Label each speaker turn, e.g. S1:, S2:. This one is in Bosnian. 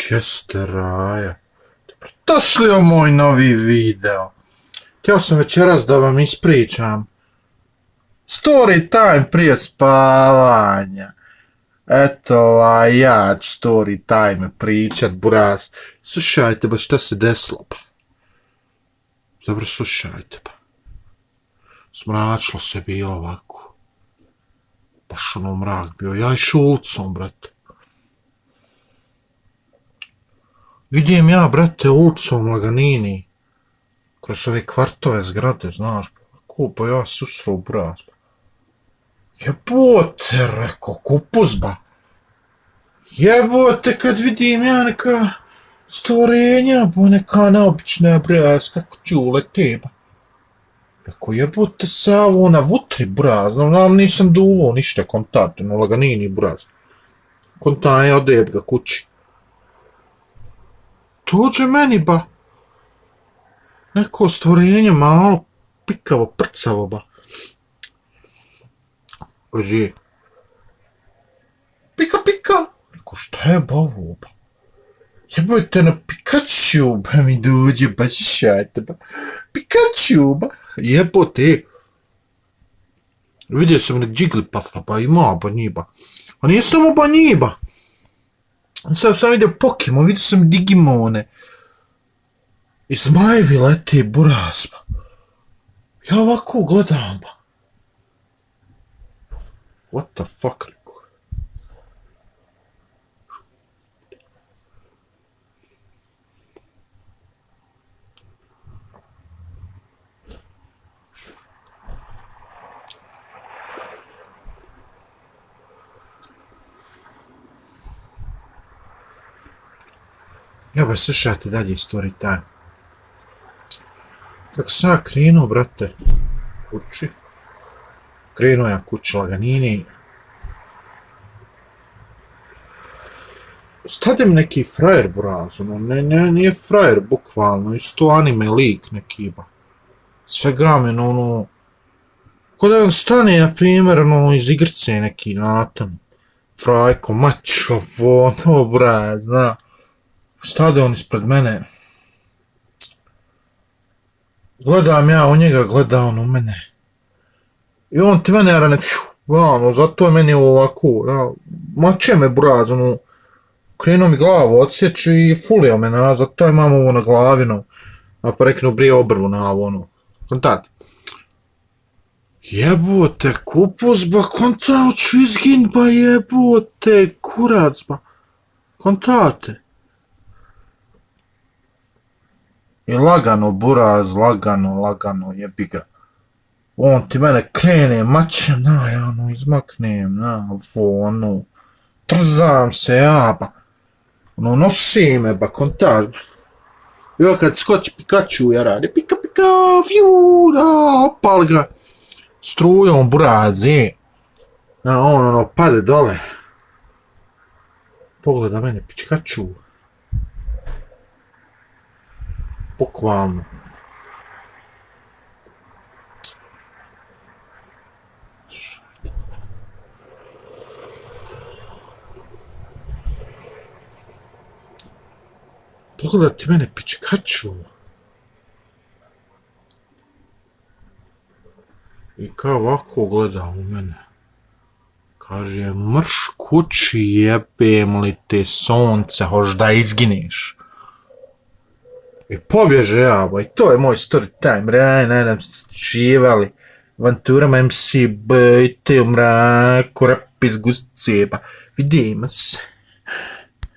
S1: Jeste Raja, dobrodošli u moj novi video. Htio sam večeras da vam ispričam story time prije spavanja. Eto, ja ću story time pričat, buraz. Slušajte ba šta se desilo ba. Dobro, slušajte ba. Smračilo se bilo ovako. Baš ono mrak bio. Ja išao ulicom, brate. Vidim ja, brate, ulicom Laganini. Kroz ove kvartove zgrade, znaš. Kupo ja susrao buraz. Jebote, reko, kupus ba. Jebote, kad vidim ja neka stvorenja, bo neka neobična buraz, kako čule teba. Reko, jebote, Savo na vutri, buraz, nam nisam duvo ništa kontakt, no Laganini, buraz. Kontan je odeb ga kući. Dođe meni, ba. Neko stvorenje malo pikavo, prcavo, ba. Kaže, pika, pika. Rekao, šta je ba ovo, ba? Jebojte na Pikachu, ba mi dođe, ba šajte, ba. Pikachu, ba. Jebote. Vidio sam nek Jigglypuffa, ba, ima, ba, nije, ba. A nije samo ba, nije, ba. Sad sam vidio Pokemon, vidio sam Digimone. I zmajevi lete, buraz, ba. Ja ovako gledam, ba. What the fuck, rekao. Ja ba slušajte dalje story time. Kako sam ja krenuo, brate, kući. Krenuo ja kući Laganini. Stadim neki frajer, buraz, ono, nije frajer, bukvalno, isto anime lik neki, ba. Svega me, ono, ko da on stane, na primjer, ono, iz igrice neki, natam, frajko, mačo, ono, buraz, zna. Stade on ispred mene. Gledam ja u njega, gleda on u mene. I on ti mene rane, ono, zato je meni ovako, mače me, buraz, ono, krenuo mi glavu, odsjeću i fulio me nazad, to imam ovo na glavinu, a pa reknu brije obrvu na ovo, ono, kontakt. Jebote, kupus, ba, kontakt, ću izgin, ba, jebote, kurac, ba, kontakte. I lagano, buraz, lagano, jebi ga. On ti mene krene, mačem, ja ono, izmaknem, ono, trzam se, ja, ba. Ono, nosi me, ba, kontakt. I kad skoči Pikachu, ja radi, pika, pika, fiu, opal ga. Strujom, buraz, on, ono, pade dole. Pogleda mene, Pikachu. Bukvalno. Pogleda ti mene, Pikachu. I kao ovako gledam u mene. Kaže, mrš kući, jebem li te sonce, hoš da izgineš. I pobježe ja, ba, i to je moj story time, nadam se živali, avanturama MC, bejte u mraku, rap iz gusce, ba, vidimo se.